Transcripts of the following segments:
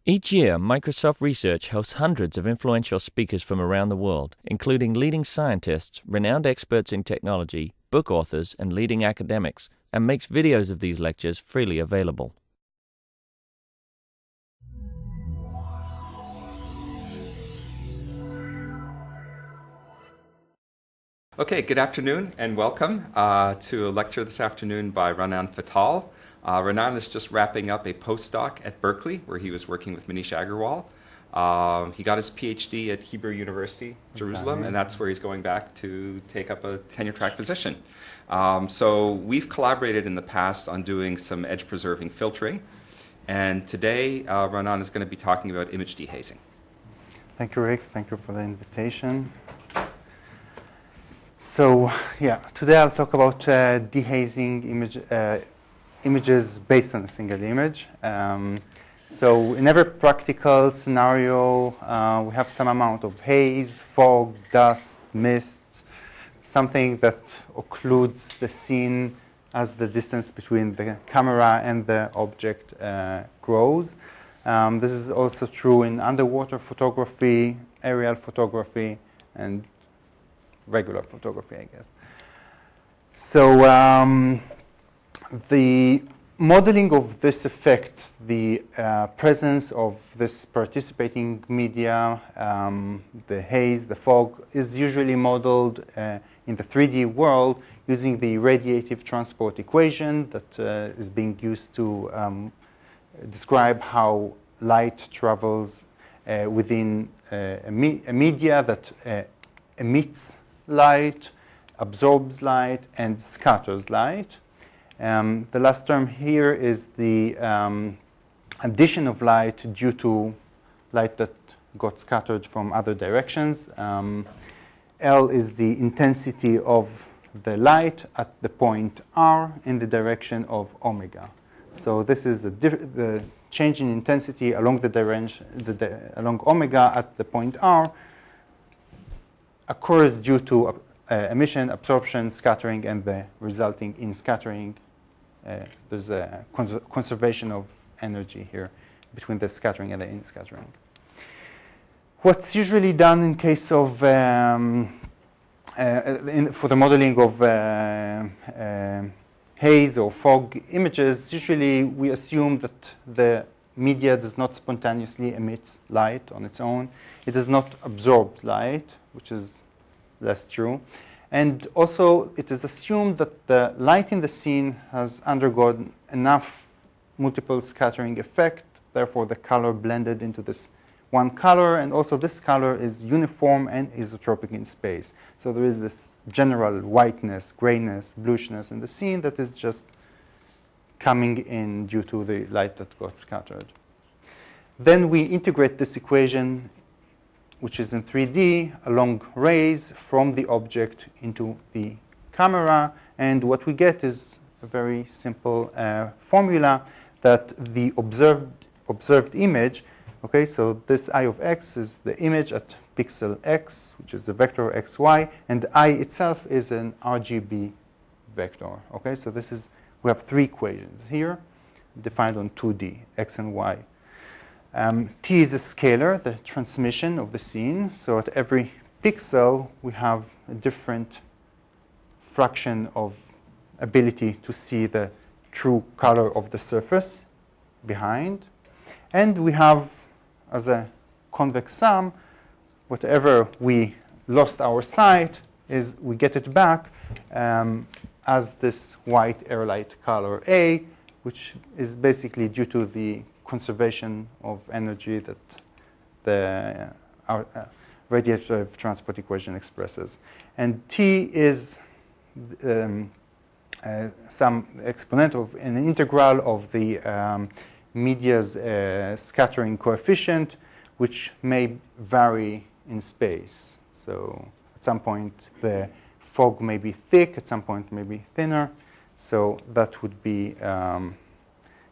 Each year, Microsoft Research hosts hundreds of influential speakers from around the world, including leading scientists, renowned experts in technology, book authors, and leading academics, and makes videos of these lectures freely available. Okay, good afternoon and welcome to a lecture this afternoon by Raanan Fatal. Raanan is just wrapping up a postdoc at Berkeley, where he was working with Manish Agarwal. He got his PhD at Hebrew University, Jerusalem, and that's where he's going back to take up a tenure-track position. So we've collaborated in the past on doing some edge-preserving filtering, and today Raanan is going to be talking about image dehazing. Thank you, Rick. Thank you for the invitation. So, today I'll talk about dehazing images based on a single image. So in every practical scenario, we have some amount of haze, fog, dust, mist, something that occludes the scene as the distance between the camera and the object grows. This is also true in underwater photography, aerial photography, and regular photography, I guess. So the modeling of this effect, the presence of this participating media, the haze, the fog, is usually modeled in the 3D world using the radiative transport equation that is being used to describe how light travels within a media that emits light, absorbs light, and scatters light. The last term here is the addition of light due to light that got scattered from other directions. L is the intensity of the light at the point R in the direction of omega. So this is the change in intensity along the direction, along omega at the point R occurs due to emission, absorption, scattering, and the resulting in scattering. There's a conservation of energy here between the scattering and the in-scattering. What's usually done in case of, for the modeling of haze or fog images, usually we assume that the media does not spontaneously emit light on its own. It does not absorb light, which is less true. And also, it is assumed that the light in the scene has undergone enough multiple scattering effect, therefore the color blended into this one color, and also this color is uniform and isotropic in space. So there is this general whiteness, grayness, bluishness in the scene that is just coming in due to the light that got scattered. Then we integrate this equation, which is in 3D, along rays from the object into the camera. And what we get is a very simple formula that the observed image, okay, so this I of x is the image at pixel x, which is a vector xy, and I itself is an RGB vector. Okay, so this is, we have three equations here defined on 2D, x and y. T is a scalar, the transmission of the scene. So at every pixel, we have a different fraction of ability to see the true color of the surface behind. And we have, as a convex sum, whatever we lost our sight, is we get it back as this white Airlight color A, which is basically due to the conservation of energy that the radiative transport equation expresses. And T is some exponent of an integral of the media's scattering coefficient, which may vary in space. So at some point, the fog may be thick, at some point may be thinner. So that would be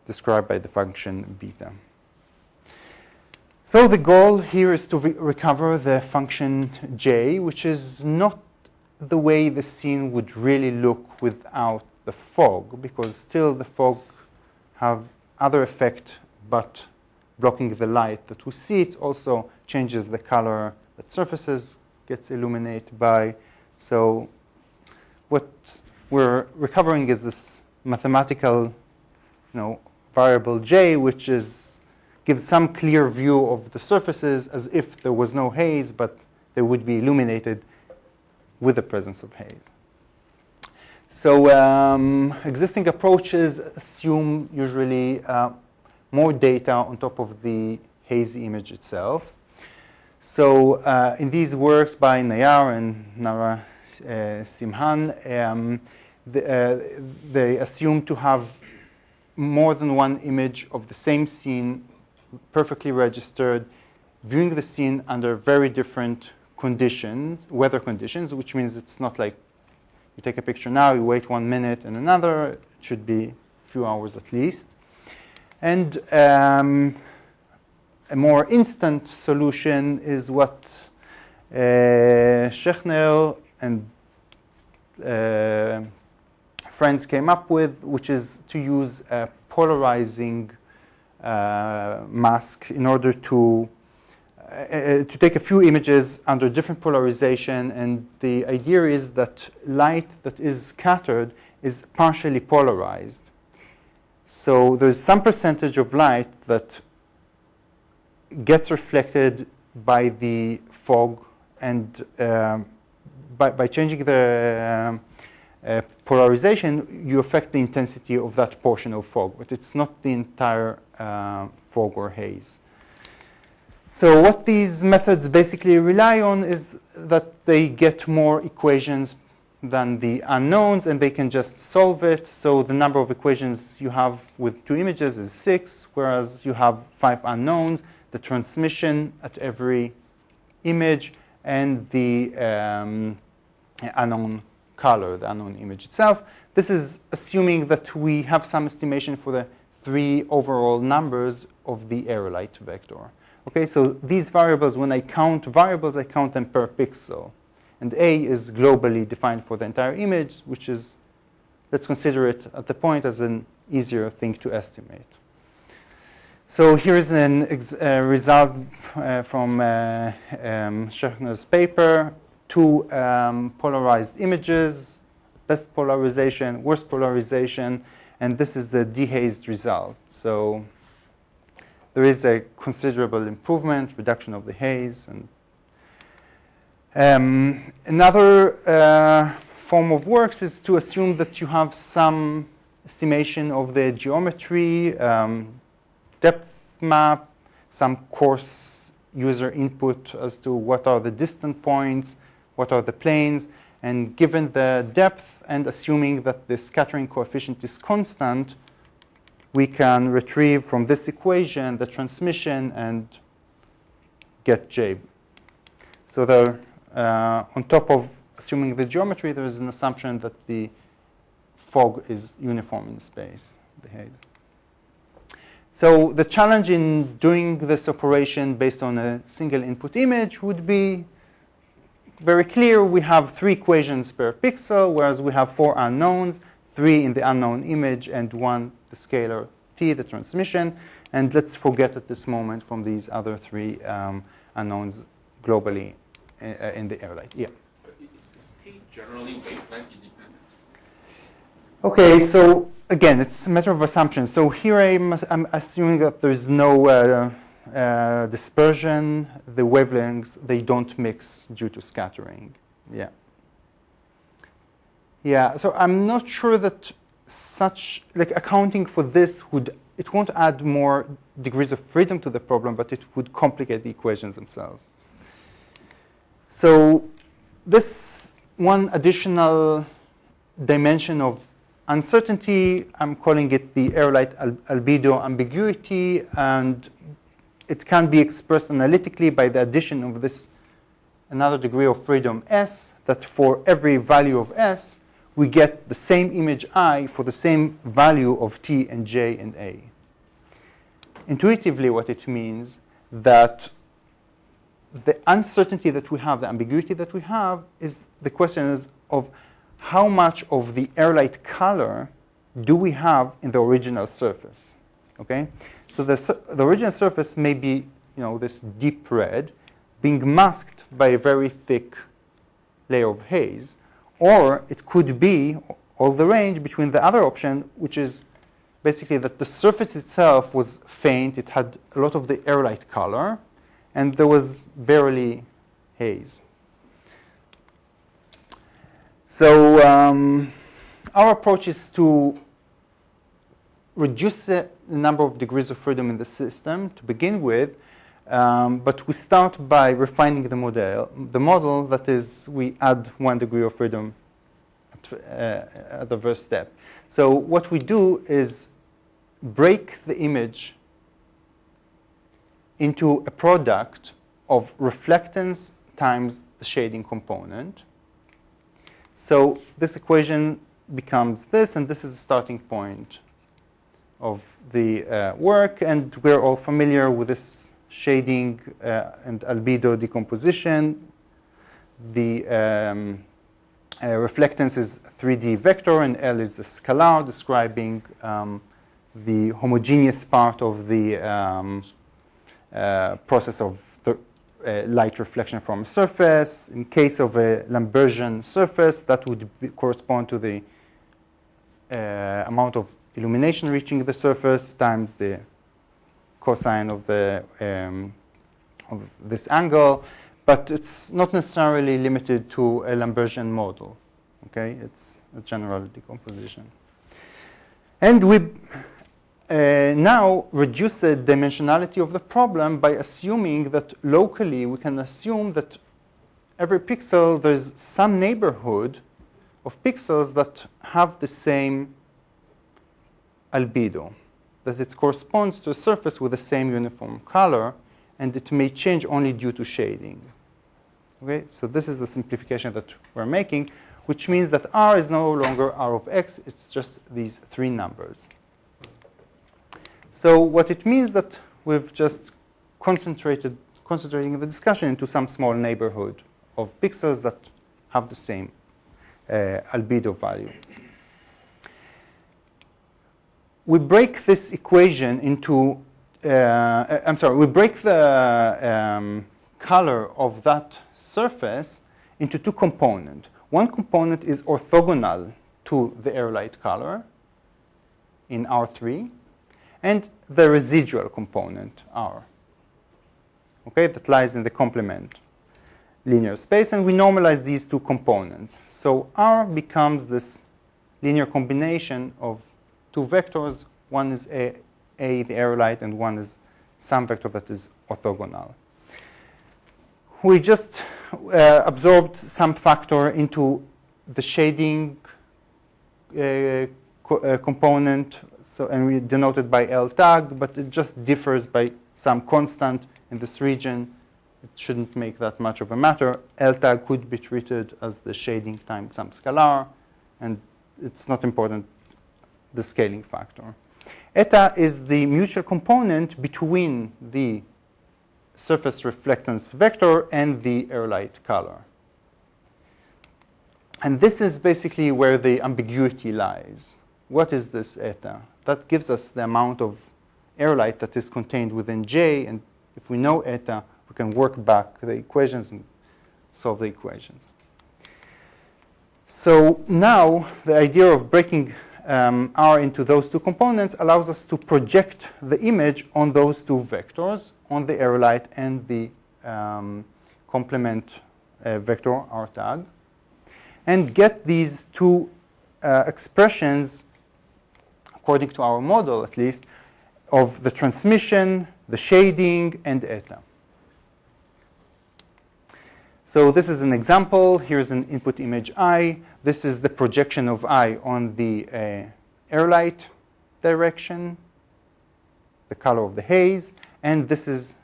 described by the function beta. So the goal here is to recover the function j, which is not the way the scene would really look without the fog, because still the fog have other effect but blocking the light that we see. It also changes the color that surfaces gets illuminated by. So what we're recovering is this mathematical, variable j, which gives some clear view of the surfaces as if there was no haze, but they would be illuminated with the presence of haze. So existing approaches assume usually more data on top of the hazy image itself. So in these works by Nayar and Nara Simhan, they assume to have more than one image of the same scene perfectly registered, viewing the scene under very different conditions, weather conditions, which means it's not like you take a picture now, you wait 1 minute and another. It should be a few hours at least. And a more instant solution is what Schechner and friends came up with, which is to use a polarizing mask in order to take a few images under different polarization. And the idea is that light that is scattered is partially polarized. So there's some percentage of light that gets reflected by the fog, and by changing the polarization, you affect the intensity of that portion of fog, but it's not the entire fog or haze. So what these methods basically rely on is that they get more equations than the unknowns, and they can just solve it. So the number of equations you have with 2 images is 6, whereas you have 5 unknowns, the transmission at every image, and the unknown color, the unknown image itself. This is assuming that we have some estimation for the 3 overall numbers of the Airlight vector. Okay, so these variables, when I count variables, I count them per pixel. And A is globally defined for the entire image, which is, let's consider it at the point as an easier thing to estimate. So here's a result from Schechner's paper. 2 polarized images, best polarization, worst polarization, and this is the dehazed result. So there is a considerable improvement, reduction of the haze. And another form of works is to assume that you have some estimation of the geometry, depth map, some coarse user input as to what are the distant points, what are the planes, and given the depth and assuming that the scattering coefficient is constant, we can retrieve from this equation the transmission and get J. So there, on top of assuming the geometry, there is an assumption that the fog is uniform in space, the haze. So the challenge in doing this operation based on a single input image would be very clear. We have 3 equations per pixel, whereas we have 4 unknowns, 3 in the unknown image and 1 the scalar t, the transmission. And let's forget at this moment from these other 3 unknowns globally in the Airlight. Yeah. But is t generally wavelength independent? Okay, so again, it's a matter of assumption. So here I'm assuming that there's no dispersion. The wavelengths, they don't mix due to scattering. Yeah. Yeah, so I'm not sure that accounting for this it won't add more degrees of freedom to the problem, but it would complicate the equations themselves. So this one additional dimension of uncertainty, I'm calling it the Airlight albedo ambiguity, and it can be expressed analytically by the addition of this another degree of freedom S, that for every value of S, we get the same image I for the same value of T and J and A. Intuitively, what it means that the uncertainty that we have, the ambiguity that we have, is the question is of how much of the Airlight color do we have in the original surface. Okay, so the original surface may be, this deep red, being masked by a very thick layer of haze, or it could be all the range between the other option, which is basically that the surface itself was faint, it had a lot of the Airlight color, and there was barely haze. So our approach is to reduce the number of degrees of freedom in the system to begin with, but we start by refining the model. The model, that is, we add 1 degree of freedom at the first step. So what we do is break the image into a product of reflectance times the shading component. So this equation becomes this, and this is the starting point of the work, and we're all familiar with this shading and albedo decomposition. The reflectance is 3D vector, and L is a scalar describing the homogeneous part of the process of the light reflection from a surface. In case of a Lambertian surface, that would correspond to the amount of illumination reaching the surface times the cosine of this angle, but it's not necessarily limited to a Lambertian model. Okay, it's a general decomposition, and we now reduce the dimensionality of the problem by assuming that locally we can assume that every pixel there's some neighborhood of pixels that have the same albedo, that it corresponds to a surface with the same uniform color, and it may change only due to shading. Okay, so this is the simplification that we're making, which means that R is no longer R of X, it's just these 3 numbers. So what it means that we've just concentrating the discussion into some small neighborhood of pixels that have the same albedo value. We break this equation into, we break the color of that surface into 2 components. One component is orthogonal to the Airlight color in R3, and the residual component, R, okay, that lies in the complement linear space, and we normalize these 2 components. So R becomes this linear combination of 2 vectors. One is A, the Airlight, and one is some vector that is orthogonal. We just absorbed some factor into the shading component, so, and we denote it by L tag, but it just differs by some constant in this region. It shouldn't make that much of a matter. L tag could be treated as the shading times some scalar, and it's not important, the scaling factor. Eta is the mutual component between the surface reflectance vector and the Airlight color. And this is basically where the ambiguity lies. What is this eta? That gives us the amount of Airlight that is contained within J, and if we know eta, we can work back the equations and solve the equations. So now the idea of breaking R into those 2 components allows us to project the image on those 2 vectors, on the Airlight and the complement vector R tag, and get these 2 expressions, according to our model at least, of the transmission, the shading, and eta. So this is an example. Here's an input image I. This is the projection of I on the Airlight direction, the color of the haze, and this is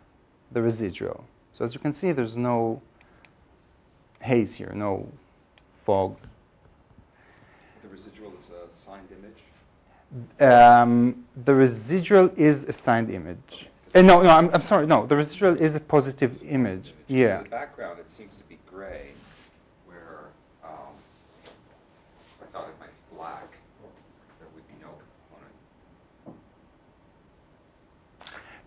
the residual. So as you can see, there's no haze here, no fog. The residual is a signed image? The residual is a signed image. No, I'm sorry. No, the residual is a positive image. Yeah. In the background, it seems to be gray, where I thought it might be black. There would be no component.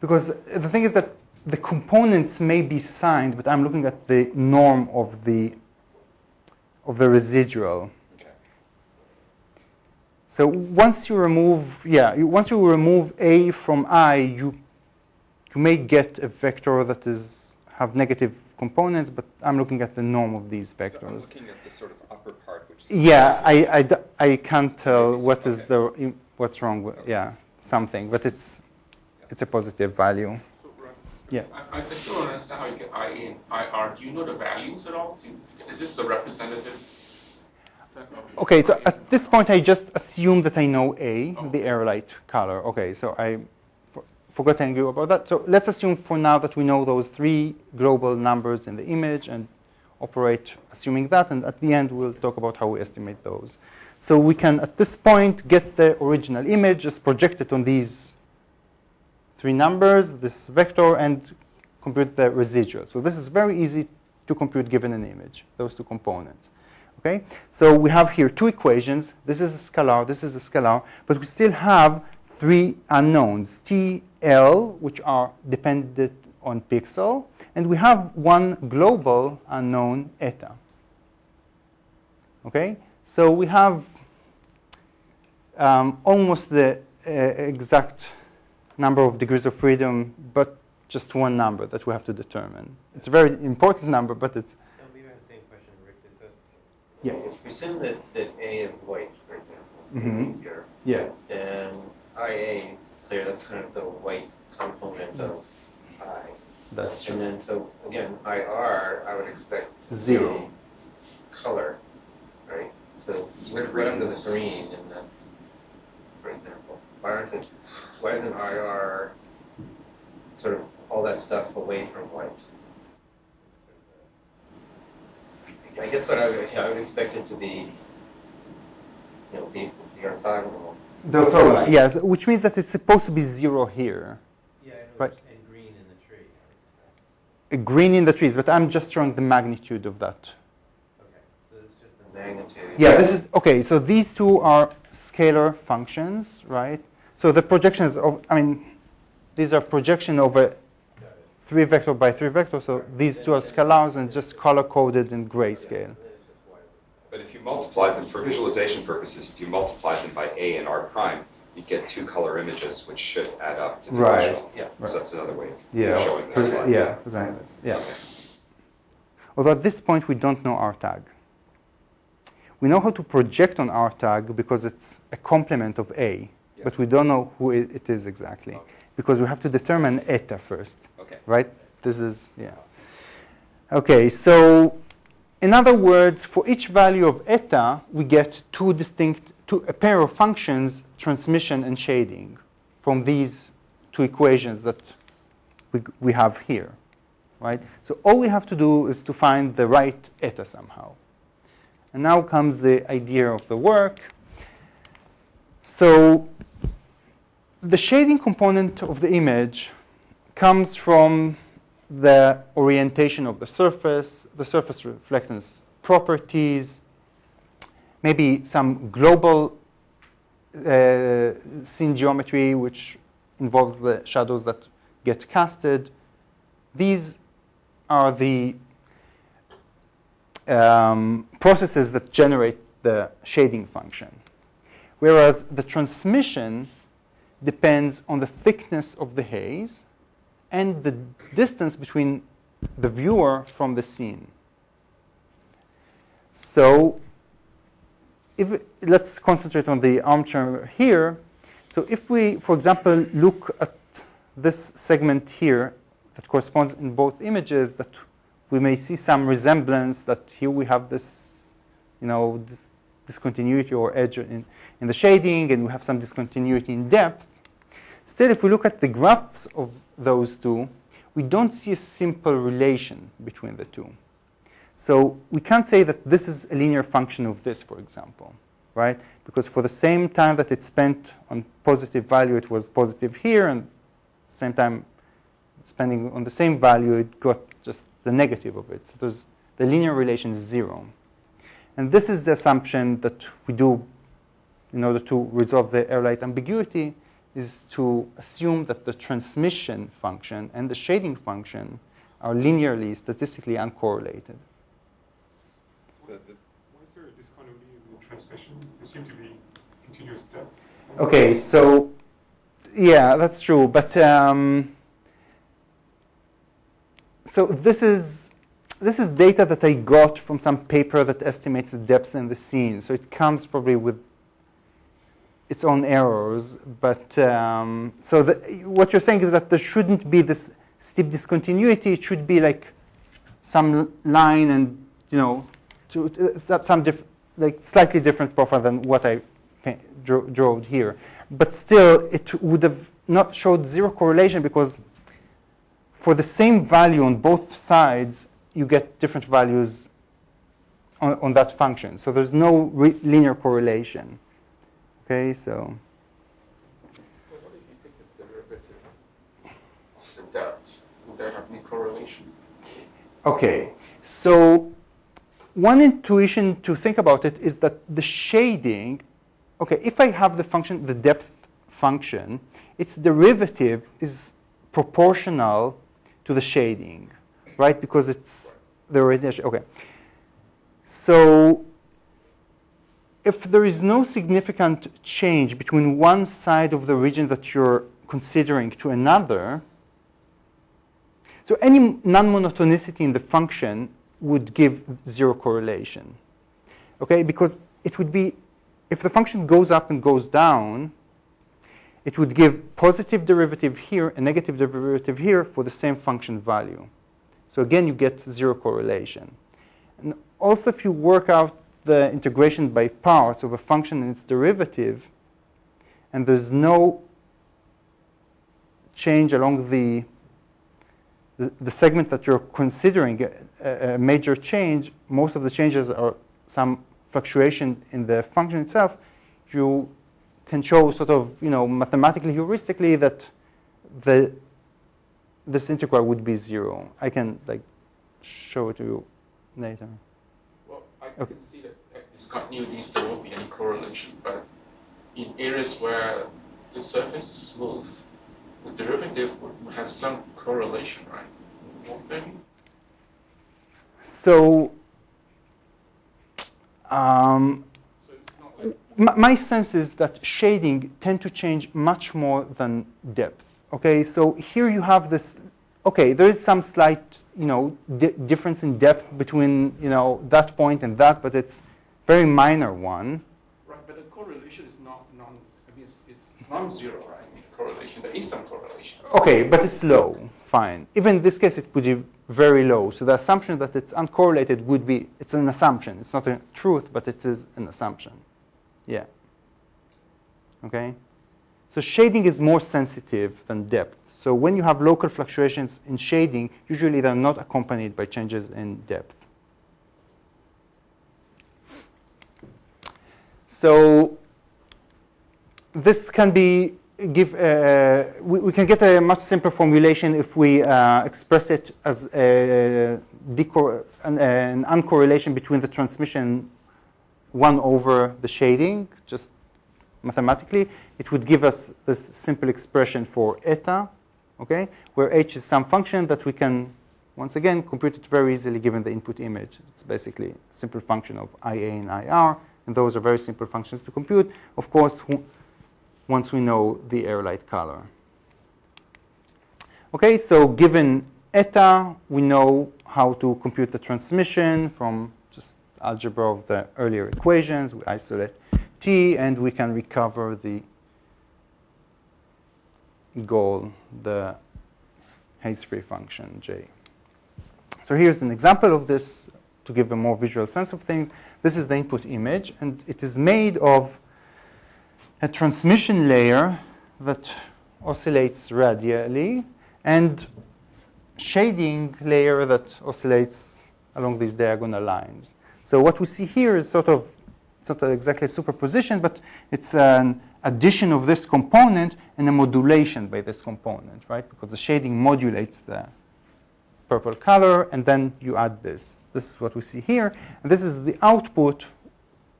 Because the thing is that the components may be signed, but I'm looking at the norm of the residual. Okay. So once you remove, once you remove A from I, you may get a vector that have negative components, but I'm looking at the norm of these vectors. So I'm looking at the sort of upper part, which is I can't tell what is what's wrong with something, but it's a positive value. So, right. Yeah. I still don't understand how you get I in IR. Do you know the values at all? Is this a representative set of? Okay, so at this point I just assume that I know A, the Airlight color. Okay, so I forgot telling you about that. So let's assume for now that we know those 3 global numbers in the image and operate assuming that, and at the end we'll talk about how we estimate those. So we can, at this point, get the original image, just project it on these 3 numbers, this vector, and compute the residual. So this is very easy to compute given an image, those 2 components. Okay? So we have here 2 equations. This is a scalar, this is a scalar, but we still have 3 unknowns, T, L, which are dependent on pixel, and we have 1 global unknown, eta. Okay? So we have almost the exact number of degrees of freedom, but just 1 number that we have to determine. It's a very important number, but it's... We have the same question, Rick. Yeah. If we assume that A is white, for example, here, then IA, it's clear that's kind of the white component of I. That's true. And then, so again, IR, I would expect 0 color, right? So what under the green in that, for example? Why isn't IR sort of all that stuff away from white? I guess what I would expect it to be, the orthogonal. The orthogonal, yes, which means that it's supposed to be 0 here. Yeah, right. And green in the tree. Green in the trees, but I'm just showing the magnitude of that. Okay, so it's just the magnitude. Yeah, this is, okay, so these 2 are scalar functions, right? So the projections these are projection over 3 vector by 3 vector, so these 2 are scalars and just color-coded in grayscale. But if you multiply them, for visualization purposes, if you multiply them by A and R prime, you get 2 color images, which should add up to the Right. original. Yeah. So that's another way of Yeah, showing this slide. presenting this. Yeah. Okay. Although at this point we don't know R tag. We know how to project on R tag because it's a complement of A, but we don't know who it is exactly, because we have to determine eta first. Okay. Right? This is, Okay, so in other words, for each value of eta, we get a pair of functions, transmission and shading, from these 2 equations that we have here, right? So all we have to do is to find the right eta somehow. And now comes the idea of the work. So the shading component of the image comes from the orientation of the surface reflectance properties, maybe some global scene geometry, which involves the shadows that get casted. These are the processes that generate the shading function. Whereas the transmission depends on the thickness of the haze and the distance between the viewer from the scene. So let's concentrate on the armchair here. So if we, for example, look at this segment here that corresponds in both images, that we may see some resemblance, that here we have this, this discontinuity or edge in the shading, and we have some discontinuity in depth. Still, if we look at the graphs of those 2, we don't see a simple relation between the 2. So we can't say that this is a linear function of this, for example, right? Because for the same time that it spent on positive value, it was positive here, and same time spending on the same value, it got just the negative of it. So the linear relation is 0. And this is the assumption that we do in order to resolve the Airlight ambiguity, is to assume that the transmission function and the shading function are linearly, statistically uncorrelated. Why is there a discontinuity in the transmission? They seem to be continuous depth. Okay, so yeah, that's true. But so this is data that I got from some paper that estimates the depth in the scene. So it comes probably with its own errors. But so what you're saying is that there shouldn't be this steep discontinuity. It should be like some line and some like slightly different profile than what I drew here. But still, it would have not showed zero correlation because for the same value on both sides, you get different values on that function. So there's no linear correlation. Okay, so. Well, what if you take the derivative of the depth? Would that have any correlation? Okay, so one intuition to think about it is that the shading, okay, if I have the function, the depth function, its derivative is proportional to the shading, right? Because it's the radiation. Okay. So if there is no significant change between one side of the region that you're considering to another, so any non-monotonicity in the function would give zero correlation. Okay, because it would be, if the function goes up and goes down, it would give positive derivative here and negative derivative here for the same function value. So again, you get zero correlation. And also, if you work out the integration by parts of a function and its derivative, and there's no change along the segment that you're considering a major change, most of the changes are some fluctuation in the function itself, you can show sort of, mathematically, heuristically that this integral would be zero. I can show it to you later. Well, I can see that at discontinuities there won't be any correlation, but in areas where the surface is smooth, the derivative would have some correlation, right? Won't there? So, my sense is that shading tend to change much more than depth. Okay, so here you have this. Okay, there is some slight, difference in depth between, that point and that, but it's very minor one. Right, but the correlation is it's non-zero, right? Correlation, there is some correlation. Okay, but it's low. Fine. Even in this case, it would be very low. So the assumption that it's uncorrelated would be, it's an assumption. It's not a truth, but it is an assumption. Yeah. Okay? So shading is more sensitive than depth. So when you have local fluctuations in shading, usually they're not accompanied by changes in depth. So this can be we can get a much simpler formulation if we express it as an uncorrelation between the transmission 1 over the shading, just mathematically. It would give us this simple expression for eta, okay, where h is some function that we can, once again, compute it very easily given the input image. It's basically a simple function of IA and IR, and those are very simple functions to compute. Of course, once we know the Airlight color. Okay, so given eta, we know how to compute the transmission from just algebra of the earlier equations. We isolate t, and we can recover the goal, the haze-free function j. So here's an example of this to give a more visual sense of things. This is the input image, and it is made of a transmission layer that oscillates radially and shading layer that oscillates along these diagonal lines. So what we see here is sort of, it's not exactly a superposition, but it's an addition of this component and a modulation by this component, right? Because the shading modulates the purple color, and then you add this. This is what we see here. And this is the output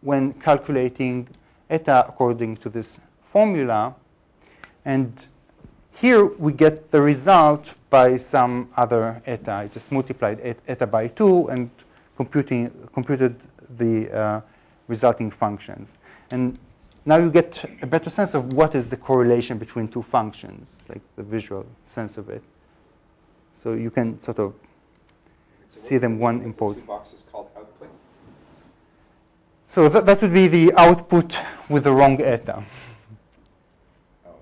when calculating eta according to this formula. And here we get the result by some other eta. I just multiplied eta by 2 and computed the resulting functions. And now you get a better sense of what is the correlation between two functions, like the visual sense of it. So you can sort of see them one imposed. Two boxes called output. So that would be the output with the wrong eta.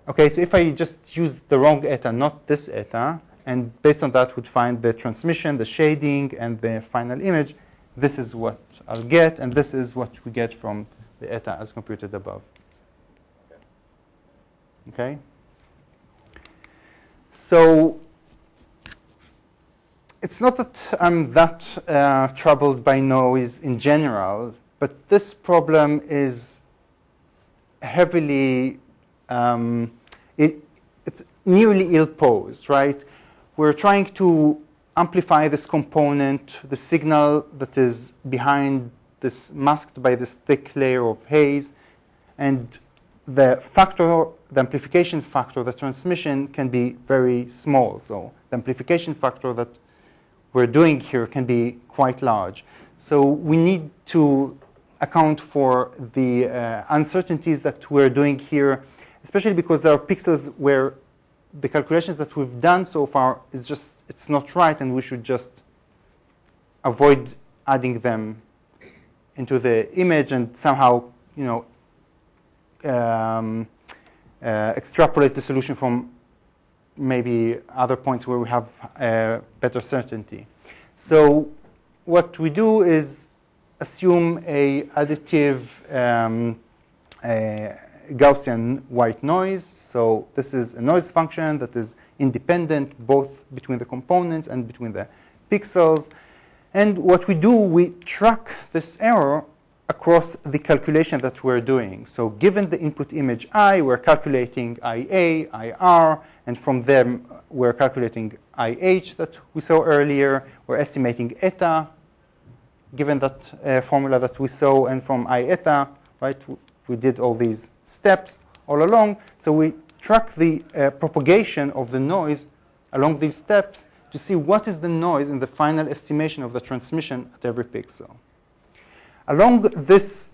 Okay, so if I just use the wrong eta, not this eta, and based on that would find the transmission, the shading, and the final image, this is what I'll get, and this is what we get from the eta as computed above. Okay? So it's not that I'm that troubled by noise in general, but this problem is heavily, it's nearly ill-posed, right? We're trying to amplify this component, the signal that is behind this, masked by this thick layer of haze, and the factor, the amplification factor, the transmission can be very small. So the amplification factor that we're doing here can be quite large. So we need to account for the uncertainties that we're doing here, especially because there are pixels where the calculations that we've done so far is just, it's not right, and we should just avoid adding them into the image and somehow, you know, extrapolate the solution from maybe other points where we have better certainty. So what we do is assume a additive Gaussian white noise. So this is a noise function that is independent both between the components and between the pixels. And what we do, we track this error across the calculation that we're doing. So given the input image I, we're calculating IA, IR, and from them we're calculating IH that we saw earlier. We're estimating eta, given that formula that we saw, and from I eta, right, we did all these steps all along. So we track the propagation of the noise along these steps to see what is the noise in the final estimation of the transmission at every pixel. Along this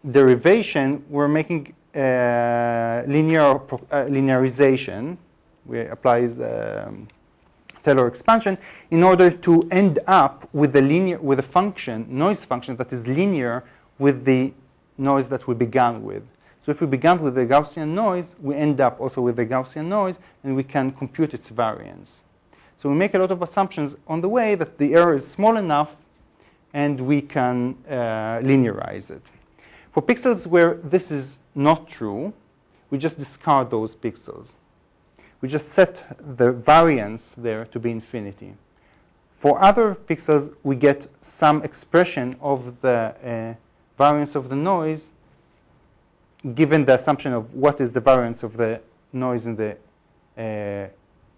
derivation, we're making linearization. We apply the Taylor expansion in order to end up with a function, noise function that is linear with the noise that we began with. So if we began with the Gaussian noise, we end up also with the Gaussian noise, and we can compute its variance. So we make a lot of assumptions on the way that the error is small enough, and we can linearize it. For pixels where this is not true, we just discard those pixels. We just set the variance there to be infinity. For other pixels, we get some expression of the variance of the noise given the assumption of what is the variance of the noise in the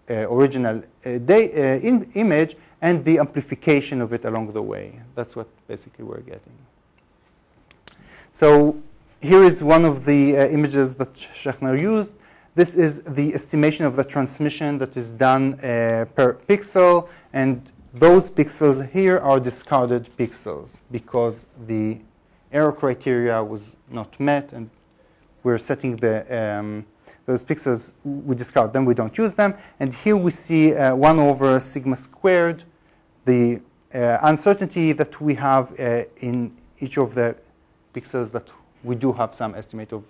original image and the amplification of it along the way. That's what basically we're getting. So here is one of the images that Schechner used. This is the estimation of the transmission that is done per pixel, and those pixels here are discarded pixels because the error criteria was not met, and we're setting the those pixels, we discard them, we don't use them. And here we see 1 over sigma squared, the uncertainty that we have in each of the pixels that we do have some estimate of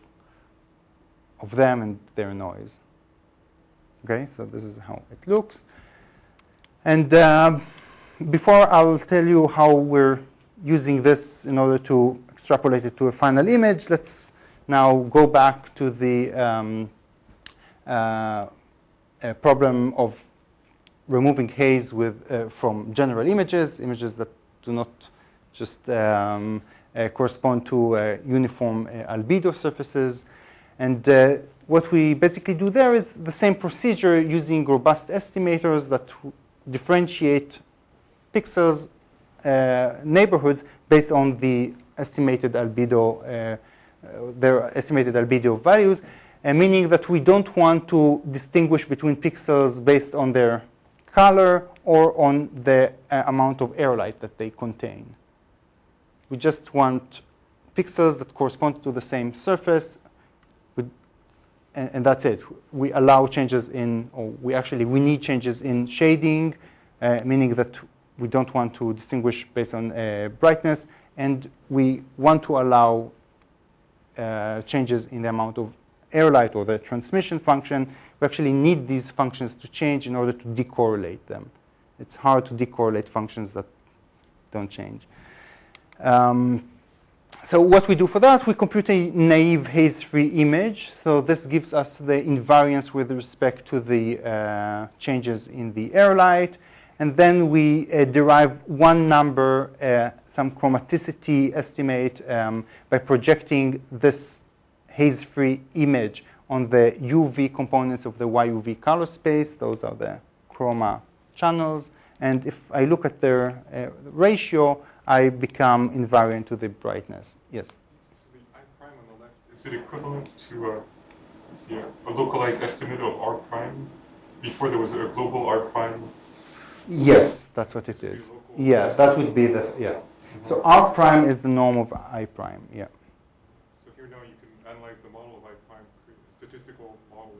them and their noise. Okay, so this is how it looks. And before I'll tell you how we're using this in order to extrapolate it to a final image, let's now go back to the problem of removing haze from general images that do not just correspond to uniform albedo surfaces. And what we basically do there is the same procedure using robust estimators that differentiate pixels neighborhoods based on the estimated albedo, their estimated albedo values. meaning that we don't want to distinguish between pixels based on their color or on the amount of airlight that they contain. We just want pixels that correspond to the same surface, and that's it. We allow changes in, or we need changes in shading, meaning that we don't want to distinguish based on brightness, and we want to allow changes in the amount of airlight or the transmission function. We actually need these functions to change in order to decorrelate them. It's hard to decorrelate functions that don't change. So what we do for that, we compute a naive haze-free image. So this gives us the invariance with respect to the changes in the airlight. And then we derive one number, some chromaticity estimate, by projecting this haze-free image on the UV components of the YUV color space. Those are the chroma channels. And if I look at their ratio, I become invariant to the brightness. Yes? So the I prime on the left, is it equivalent to a localized estimate of R prime before there was a global R prime? Yes, that's what it is. Yes, that would be the, yeah. So R prime is the norm of I prime, yeah. So here now you can analyze the model of I prime, create a statistical model.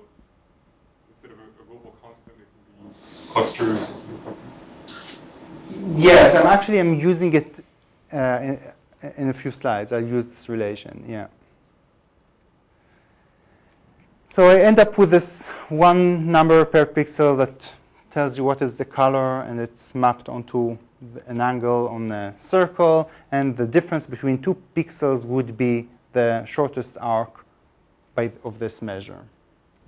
Instead of a global constant, it can be clusters and something. Yes, I'm using it in a few slides. I'll use this relation, yeah. So I end up with this one number per pixel that tells you what is the color, and it's mapped onto an angle on the circle, and the difference between two pixels would be the shortest arc of this measure.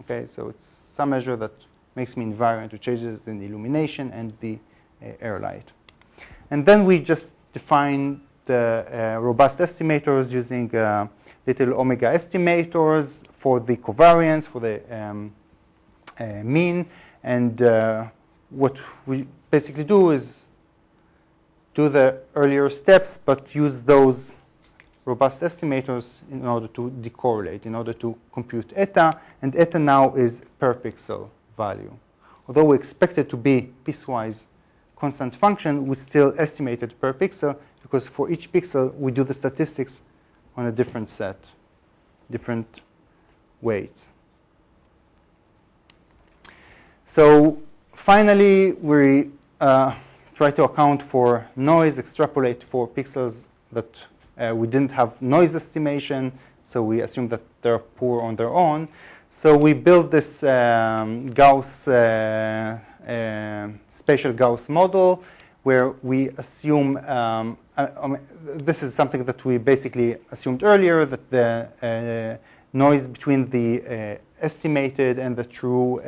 Okay, so it's some measure that makes me invariant to changes in the illumination and the airlight. And then we just define the robust estimators using little omega estimators for the covariance, for the mean. And what we basically do is do the earlier steps, but use those robust estimators in order to decorrelate, in order to compute eta. And eta now is per pixel value. Although we expect it to be piecewise constant function, we still estimate it per pixel, because for each pixel, we do the statistics on a different set, different weights. So finally, we try to account for noise, extrapolate for pixels that we didn't have noise estimation, so we assume that they're poor on their own. So we build this Gauss, spatial Gauss model, where we assume, this is something that we basically assumed earlier, that the noise between the estimated and the true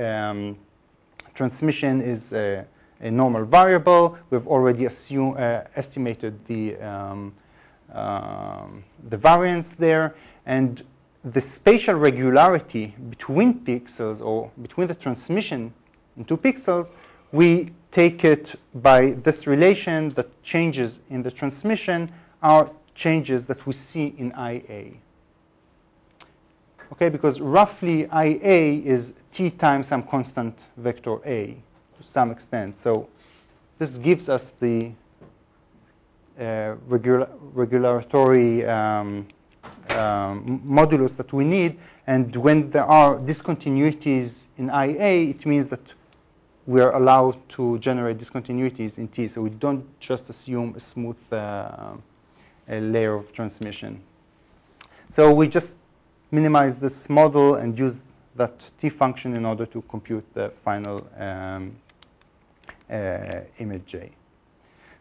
transmission is a normal variable. We've already estimated the variance there, and the spatial regularity between pixels, or between the transmission in two pixels, we take it by this relation that changes in the transmission are changes that we see in IA. Okay, because roughly IA is t times some constant vector A to some extent. So this gives us the regulatory modulus that we need. And when there are discontinuities in IA, it means that we are allowed to generate discontinuities in T. So we don't just assume a smooth layer of transmission. So we just minimize this model and use that T function in order to compute the final image J.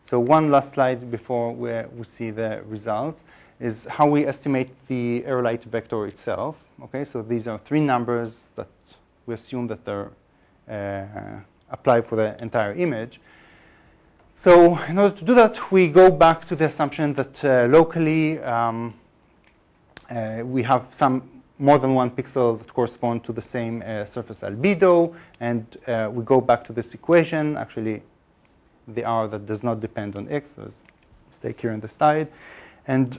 So one last slide before we see the results is how we estimate the Airlight vector itself. Okay, so these are three numbers that we assume that they're apply for the entire image. So in order to do that, we go back to the assumption that locally we have more than one pixel that correspond to the same surface albedo, and we go back to this equation, actually the R that does not depend on X. There's a mistake here on the slide. And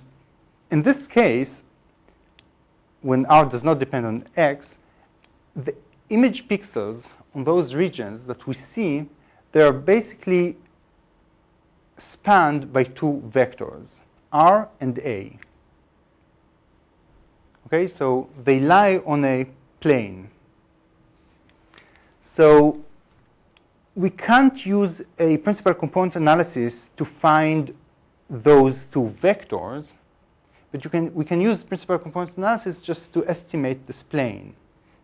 in this case, when R does not depend on X, the image pixels on those regions that we see, they are basically spanned by two vectors, R and A. Okay, so they lie on a plane. So we can't use a principal component analysis to find those two vectors, but we can use principal component analysis just to estimate this plane,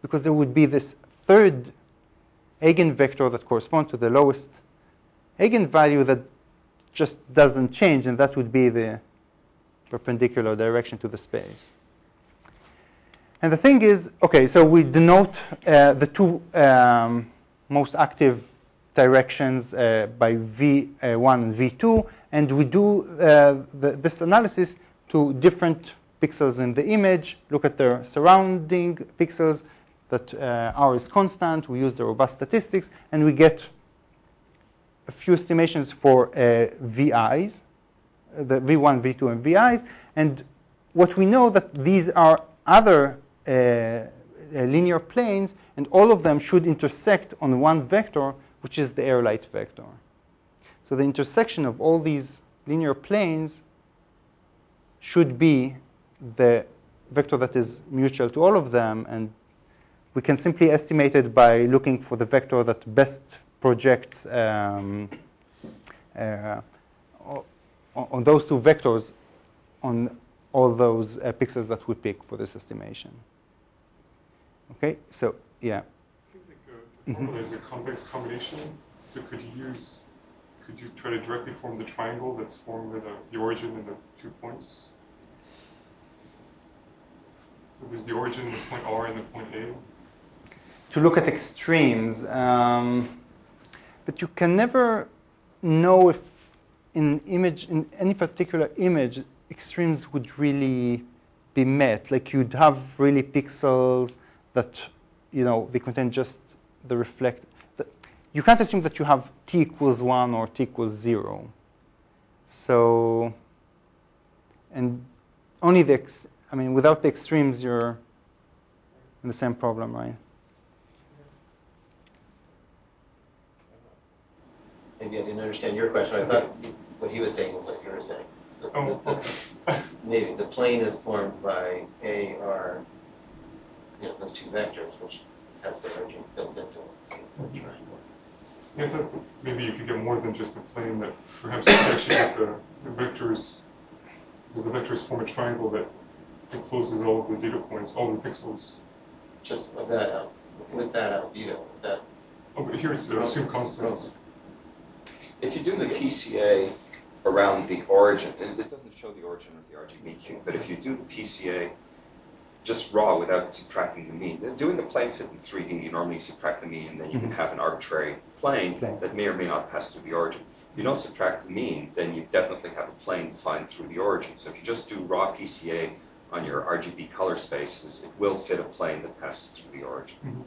because there would be this third eigenvector that corresponds to the lowest eigenvalue that just doesn't change, and that would be the perpendicular direction to the space. And the thing is, okay, so we denote the two most active directions by V1 and V2, and we do this analysis to different pixels in the image, look at their surrounding pixels, that R is constant, we use the robust statistics, and we get a few estimations for VIs, the V1, V2, and VIs, and what we know that these are other linear planes, and all of them should intersect on one vector, which is the Airlight vector. So the intersection of all these linear planes should be the vector that is mutual to all of them, and we can simply estimate it by looking for the vector that best projects on those two vectors on all those pixels that we pick for this estimation. Okay, so yeah. Seems like the formula is a complex combination. So could you try to directly form the triangle that's formed with the origin and the 2 points? So there's the origin, the point R, and the point A. To look at extremes, but you can never know if in any particular image, extremes would really be met. Like you'd have really pixels that, they contain just the reflect. You can't assume that you have t equals 1 or t equals 0. So, and only without the extremes, you're in the same problem, right? Maybe I didn't understand your question. I thought what he was saying is what you were saying. Maybe the plane is formed by A, R, those two vectors, which has the origin built into it. It's a triangle. Yeah, I thought maybe you could get more than just the plane, that perhaps you could actually get the vectors, because the vectors form a triangle that encloses all of the data points, all the pixels. Just with that albedo, with that. Oh, but here it's assumed constants. If you do the PCA around the origin, and it doesn't show the origin of the RGB cube, but if you do the PCA just raw without subtracting the mean, doing the plane fit in 3D, you normally subtract the mean, and then you can have an arbitrary plane that may or may not pass through the origin. If you don't subtract the mean, then you definitely have a plane defined through the origin. So if you just do raw PCA on your RGB color spaces, it will fit a plane that passes through the origin. Mm-hmm.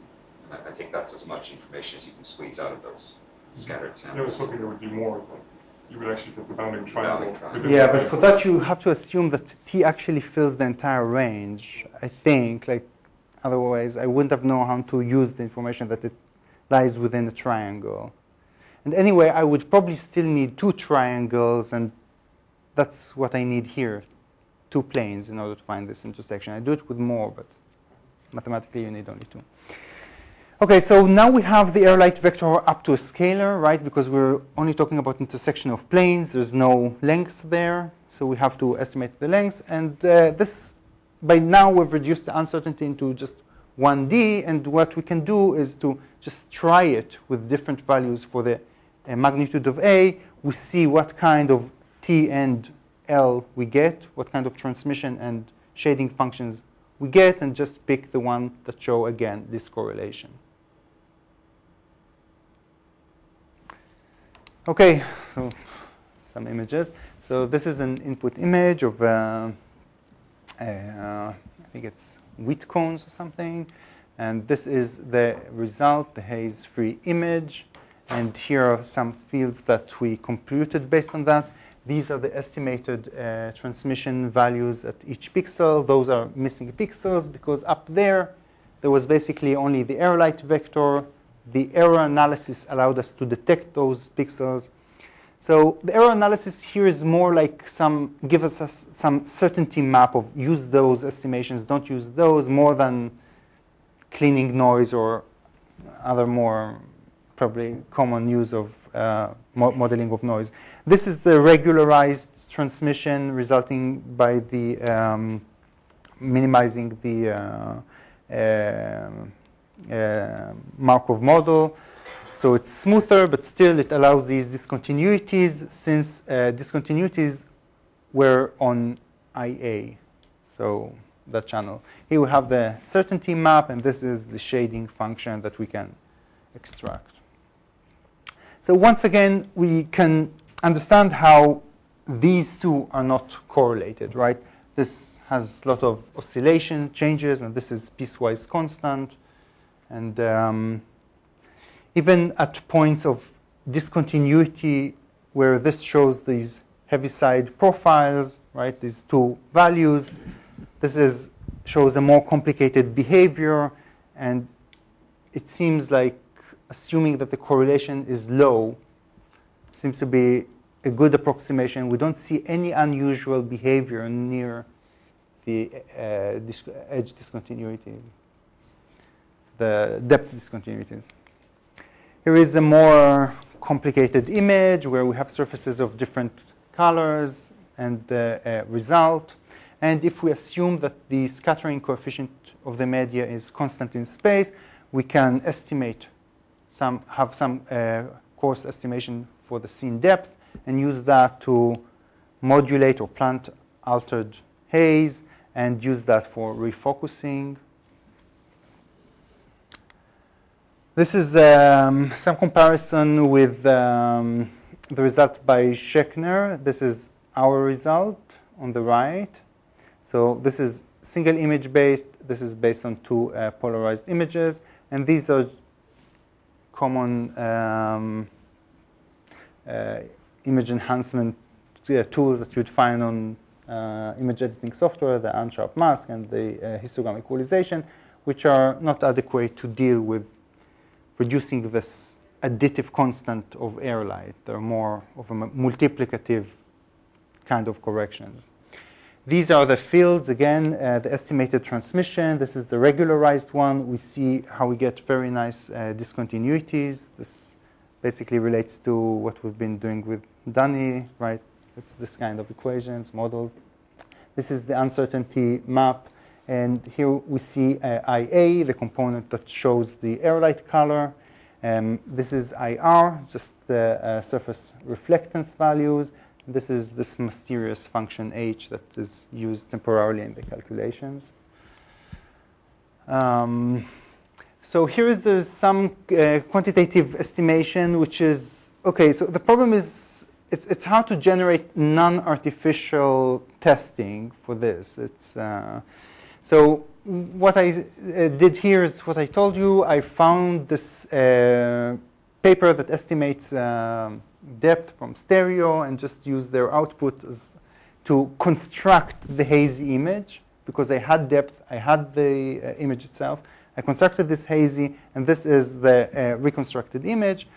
And I think that's as much information as you can squeeze out of those scattered samples. I was hoping there would be more, but you would actually fit the bounding triangle. Yeah, but for that you have to assume that T actually fills the entire range, I think. Otherwise, I wouldn't have known how to use the information that it lies within a triangle. And anyway, I would probably still need two triangles, and that's what I need here, two planes in order to find this intersection. I do it with more, but mathematically you need only two. Okay, so now we have the Airlight vector up to a scalar, right? Because we're only talking about intersection of planes. There's no length there, so we have to estimate the length. And by now we've reduced the uncertainty into just 1D, and what we can do is to just try it with different values for the magnitude of A. We see what kind of T and L we get, what kind of transmission and shading functions we get, and just pick the one that show, again, this correlation. Okay, so some images. So this is an input image of, I think it's wheat cones or something. And this is the result, the haze-free image. And here are some fields that we computed based on that. These are the estimated transmission values at each pixel. Those are missing pixels because up there, there was basically only the Airlight vector. The error analysis allowed us to detect those pixels. So the error analysis here is more like give us some certainty map of use those estimations, don't use those, more than cleaning noise or other more probably common use of modeling of noise. This is the regularized transmission resulting by the minimizing the Markov model. So it's smoother, but still it allows these discontinuities, since discontinuities were on IA, so that channel. Here we have the certainty map, and this is the shading function that we can extract. So once again, we can understand how these two are not correlated, right? This has a lot of oscillation changes, and this is piecewise constant. And even at points of discontinuity where this shows these Heaviside profiles, right, these two values, this shows a more complicated behavior, and it seems like assuming that the correlation is low seems to be a good approximation. We don't see any unusual behavior near the edge discontinuity, the depth discontinuities. Here is a more complicated image where we have surfaces of different colors and the result. And if we assume that the scattering coefficient of the media is constant in space, we can estimate have some coarse estimation for the scene depth and use that to modulate or plant altered haze and use that for refocusing. This is some comparison with the result by Schechner. This is our result on the right. So this is single image based. This is based on two polarized images. And these are common image enhancement tools that you'd find on image editing software, the unsharp mask and the histogram equalization, which are not adequate to deal with reducing this additive constant of Airlight. They're more of a multiplicative kind of corrections. These are the fields, again, the estimated transmission. This is the regularized one. We see how we get very nice discontinuities. This basically relates to what we've been doing with Danny, right? It's this kind of equations, models. This is the uncertainty map. And here we see IA, the component that shows the Airlight color. This is IR, just the surface reflectance values. This is this mysterious function H that is used temporarily in the calculations. So here is there's some quantitative estimation, which is, okay, so the problem is it's hard to generate non-artificial testing for this. So what I did here is what I told you. I found this paper that estimates depth from stereo and just used their output to construct the hazy image, because I had depth, I had the image itself. I constructed this hazy, and this is the reconstructed image.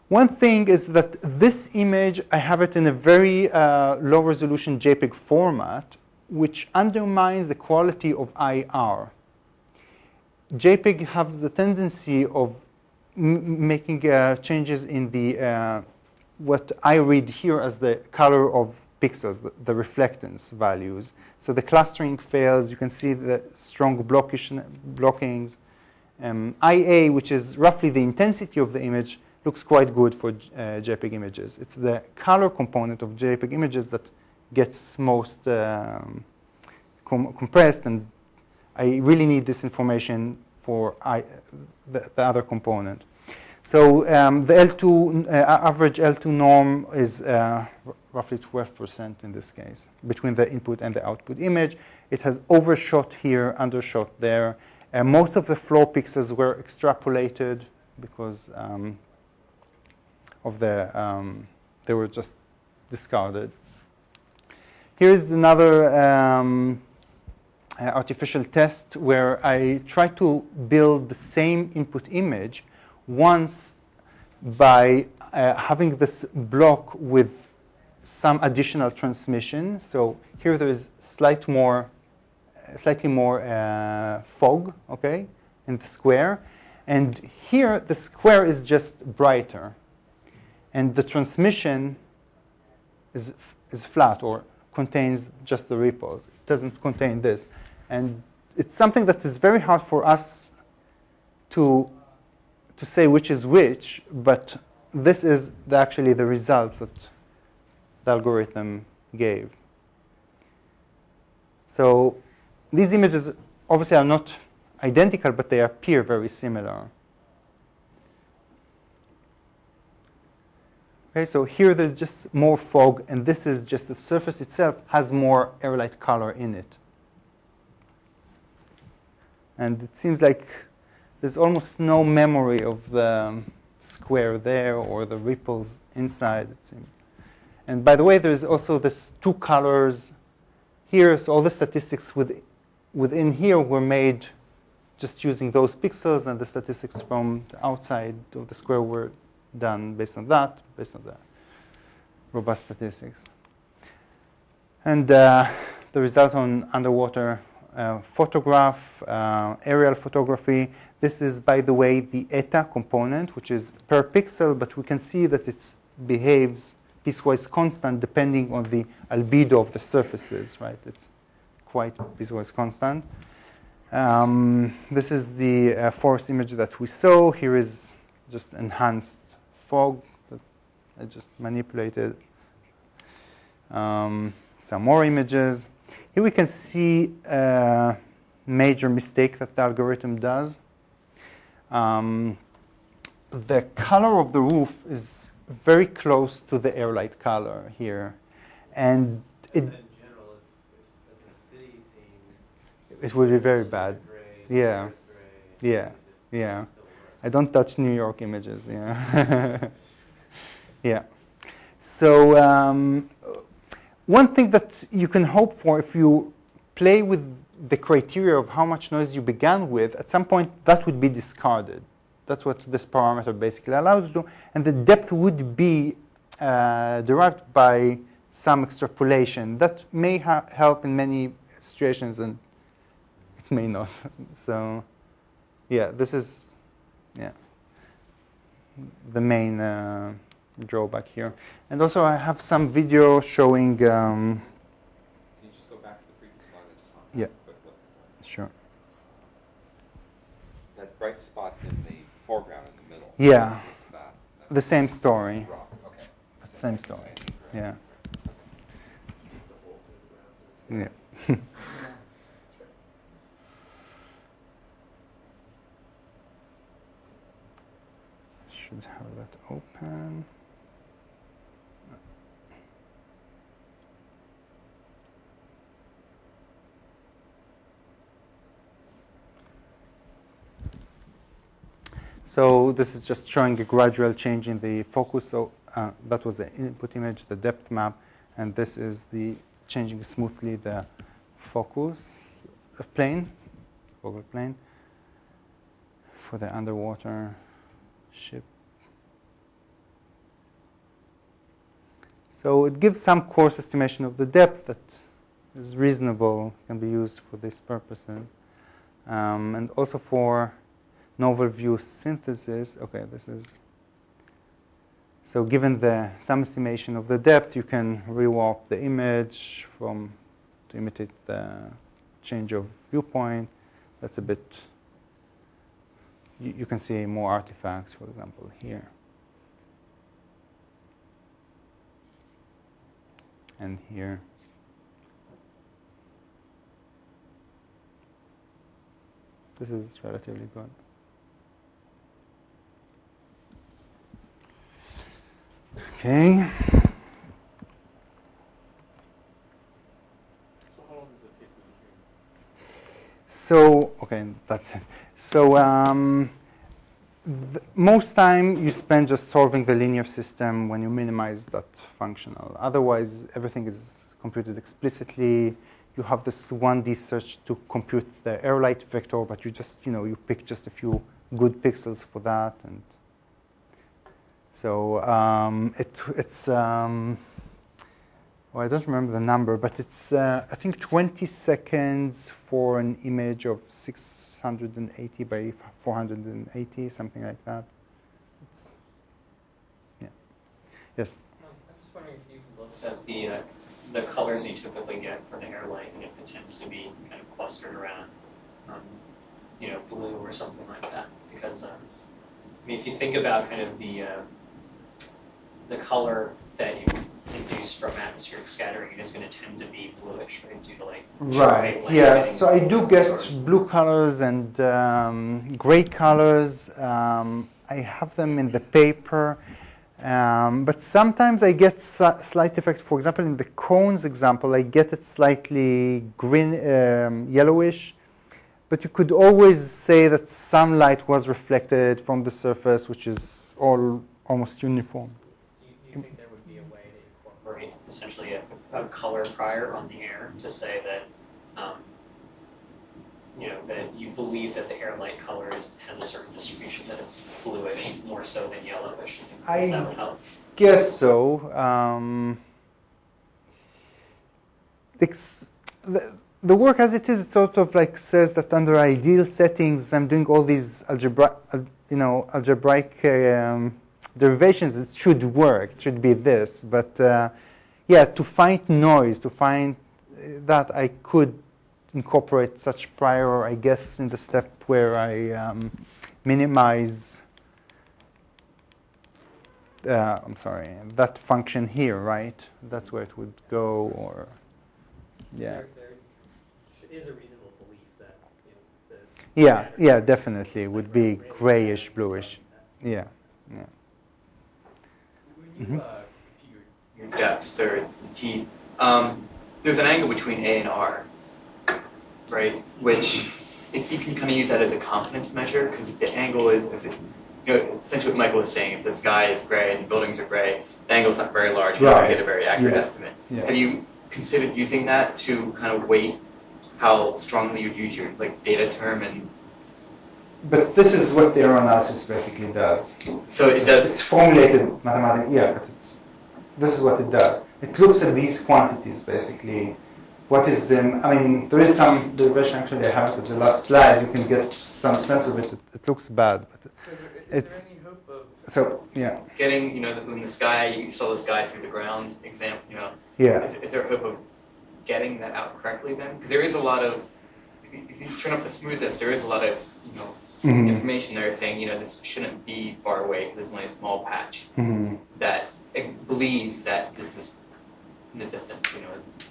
One thing is that this image, I have it in a very low resolution JPEG format, which undermines the quality of IR. JPEG has the tendency of making changes in the what I read here as the color of pixels, the reflectance values. So the clustering fails. You can see the strong blockings. IA, which is roughly the intensity of the image, looks quite good for JPEG images. It's the color component of JPEG images that gets most compressed, and I really need this information for the other component. So the L2 average L2 norm is roughly 12% in this case between the input and the output image. It has overshot here, undershot there. Most of the floor pixels were extrapolated because of they were just discarded. Here's another artificial test where I try to build the same input image once by having this block with some additional transmission. So here there is slightly more fog, okay, in the square. And here the square is just brighter. And the transmission is flat or contains just the ripples. It doesn't contain this. And it's something that is very hard for us to say which is which, but this is actually the results that the algorithm gave. So these images obviously are not identical, but they appear very similar. Okay, so here there's just more fog, and this is just the surface itself has more Airlight color in it. And it seems like there's almost no memory of the square there or the ripples inside, it seems. And by the way, there's also this two colors here. So all the statistics within here were made just using those pixels, and the statistics from the outside of the square were done based on the robust statistics. And the result on underwater photograph, aerial photography. This is, by the way, the eta component, which is per pixel, but we can see that it behaves piecewise constant depending on the albedo of the surfaces, right? It's quite piecewise constant. This is the forest image that we saw. Here is just enhanced fog that I just manipulated. Some more images. Here we can see a major mistake that the algorithm does. The color of the roof is very close to the Airlight color here. And it, in general, if a city scene, it will be very bad. gray, Yeah. gray, Yeah. Yeah. I don't touch New York images. Yeah. Yeah. So one thing that you can hope for if you play with the criteria of how much noise you began with, at some point that would be discarded. That's what this parameter basically allows you to do. And the depth would be derived by some extrapolation. That may help in many situations, and it may not. So yeah, this is the main drawback here. And also I have some video showing... Can you just go back to the previous slide? I just want to have a quick look at that. Sure. That bright spot in the foreground in the middle. Yeah. What's that? The same story. Rock. Okay. Same story. Yeah. Yeah. Should have that open. So this is just showing a gradual change in the focus. So that was the input image, the depth map, and this is the changing smoothly the focus plane, focal plane for the underwater ship. So it gives some coarse estimation of the depth that is reasonable, can be used for these purposes, and also for novel view synthesis. Okay, this is so given some estimation of the depth, you can rewarp the image to imitate the change of viewpoint. That's a bit. You can see more artifacts, for example, here. And here. This is relatively good. Okay. So how long does it take to train? So, okay, that's it. So most time you spend just solving the linear system when you minimize that functional. Otherwise, everything is computed explicitly. you have this 1D search to compute the Airlight vector, but you just, you pick just a few good pixels for that. And so it's, well, I don't remember the number, but it's, I think 20 seconds for an image of 680 by 480, something like that. It's, yeah. Yes? I'm just wondering if you've looked at the colors you typically get for the Airlight, and if it tends to be kind of clustered around, blue or something like that. Because, I mean, if you think about kind of the color that you induce from atmospheric scattering, it is going to tend to be bluish, right, due to like right. Yeah. So I do get blue colors and gray colors. I have them in the paper. But sometimes I get slight effect. For example, in the cones example, I get it slightly green, yellowish. But you could always say that some light was reflected from the surface, which is almost uniform. Do you think there would be a way to incorporate essentially a color prior on the air to say that, that you believe that the Airlight color has a certain distribution, that it's bluish more so than yellowish? That would help. Guess so. The work as it is, it sort of like says that under ideal settings, I'm doing all these algebraic derivations. It should work. It should be this. But yeah, to find noise, to find that I could incorporate such prior, I guess, in the step where I minimize. I'm sorry, that function here, right? That's where it would go, or yeah. There is a reasonable belief that yeah, definitely it would be grayish, bluish. Yeah. When you compute your depths or the t's, there's an angle between A and R, right? Which, if you can kind of use that as a confidence measure, because if the angle is, essentially what Michael was saying, if the sky is gray and the buildings are gray, the angle's not very large, you're not going to get a very accurate estimate. Yeah. Have you considered using that to kind of weight how strongly you'd use your data term? And but this is what the error analysis basically does. So it does. It's formulated mathematically. Yeah, but this is what it does. It looks at these quantities basically. What is them? I mean, there is some derivation. Actually, I have it as the last slide. You can get some sense of it. It looks bad, but is there any hope of yeah. getting when the sky, you saw the sky through the ground example, Yeah. Is there hope of getting that out correctly then? Because there is a lot of, if you turn up the smoothness, there is a lot of information there saying this shouldn't be far away because it's only a small patch that it believes that this is in the distance.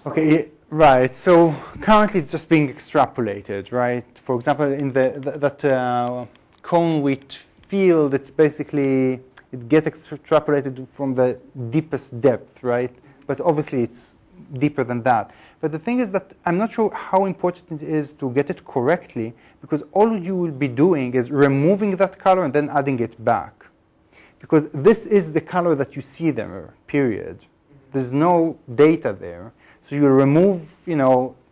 Okay. Right. So currently it's just being extrapolated, right? For example, in that cone width field, it's basically it gets extrapolated from the deepest depth, right? But obviously it's deeper than that. But the thing is that I'm not sure how important it is to get it correctly, because all you will be doing is removing that color and then adding it back. Because this is the color that you see there, period. There's no data there. So you remove,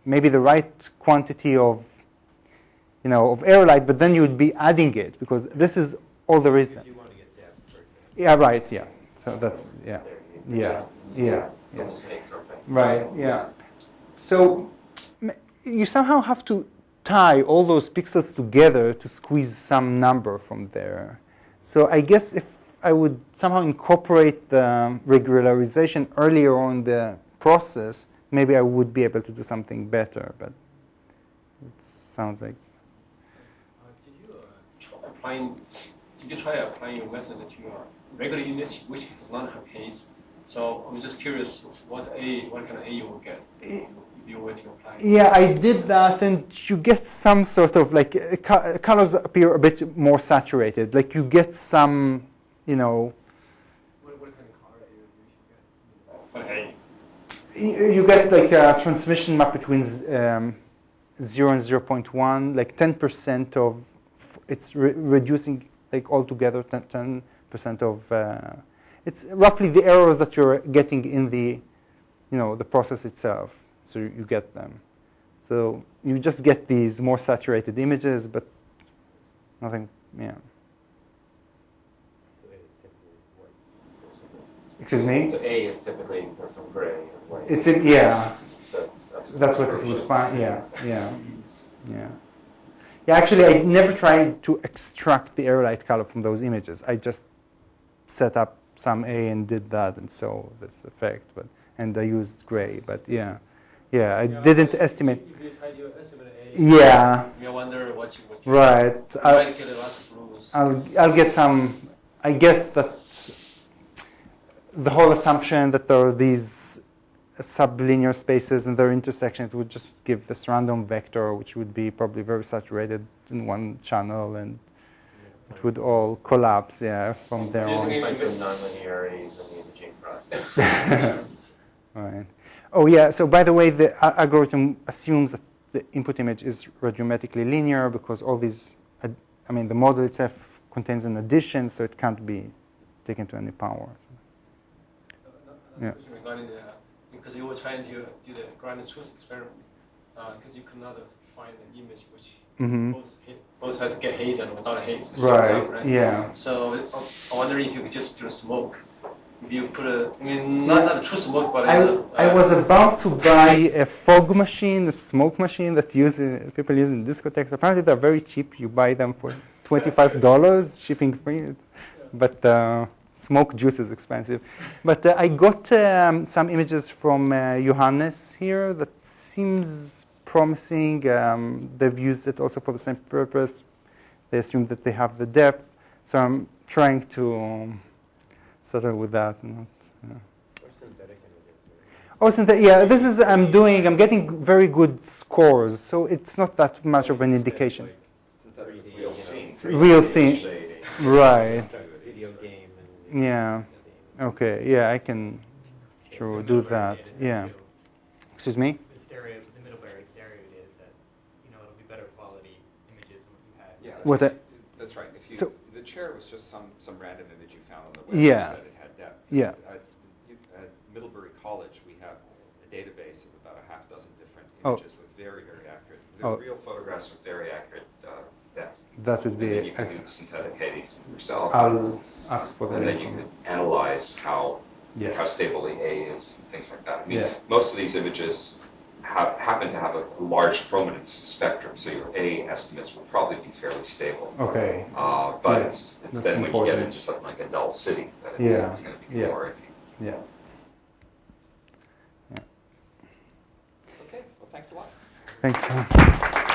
maybe the right quantity of, of Airlight, but then you would be adding it, because this is all there is. You want to get depth. Yeah, right, yeah. So that's, yeah. Almost make something. Right, yeah. So you somehow have to tie all those pixels together to squeeze some number from there. So I guess if I would somehow incorporate the regularization earlier on the process, maybe I would be able to do something better, but it sounds like. Did you try applying your method to a regular image which does not have haze? So I'm just curious what kind of A you will get if you were to apply. Yeah, I did that, and you get some sort of colors appear a bit more saturated. Like you get some, What kind of color do you get for A? You get like a transmission map between 0 and 0.1, like 10% of it's reducing like altogether 10% of. It's roughly the errors that you're getting in the, the process itself. So you get them. So you just get these more saturated images, but nothing, yeah. Excuse me? So A is typically some gray and white. It's in, yeah. So That's what it would find. Yeah. Actually, I never tried to extract the Airlight color from those images. I just set up some A and did that and saw this effect. And I used gray. But yeah, I didn't estimate. If you try to estimate A, Yeah. you wonder what you would get. Right. You might get a lot of blues. I'll get some. I guess that the whole assumption that there are these sublinear spaces and their intersections would just give this random vector, which would be probably very saturated in one channel, and it would all collapse, from there on. find some nonlinearities in the imaging process. Right. Oh, yeah. So, by the way, the algorithm assumes that the input image is radiometrically linear because all these, the model itself contains an addition, so it can't be taken to any power. Another question regarding the, because you were trying to do the ground truth experiment, because you could not find an image which both has get haze and without a haze. Right. Yeah. So I'm wondering if you could just do a smoke. If you put not a true smoke, but I was about to buy a fog machine, a smoke machine that people use in discotheques. Apparently, they're very cheap. You buy them for $25, shipping free. But smoke juice is expensive. But I got some images from Johannes here that seems promising. They've used it also for the same purpose. They assume that they have the depth. So I'm trying to settle with that. Or synthetic images. Oh, this is I'm getting very good scores. So it's not that much of an indication. Synthetic real scenes. Real thing. Right. Video game and Yeah. Okay. Yeah, I can sure do that. Yeah. Excuse me? The Middlebury stereo is that, it'll be better quality images than what you had. What That's right. So- The chair was just some random image you found on the web Yeah. that said it had depth. Yeah. At Middlebury College, we have a database of about a half dozen different Oh. images with very, very accurate, Oh. real photographs with very accurate depth. That would And then be you could do the synthetic haze yourself. I'll ask for And then you that. could analyze how Yeah. stable the A is, things like that. Yeah. Most of these images happen to have a large chrominance spectrum, so your A estimates will probably be fairly stable. Okay. But Yeah, it's that's then when you get important. into something like a dull city that Yeah. it's going to be Yeah. more iffy. Yeah. Okay, well, thanks a lot. Thank you.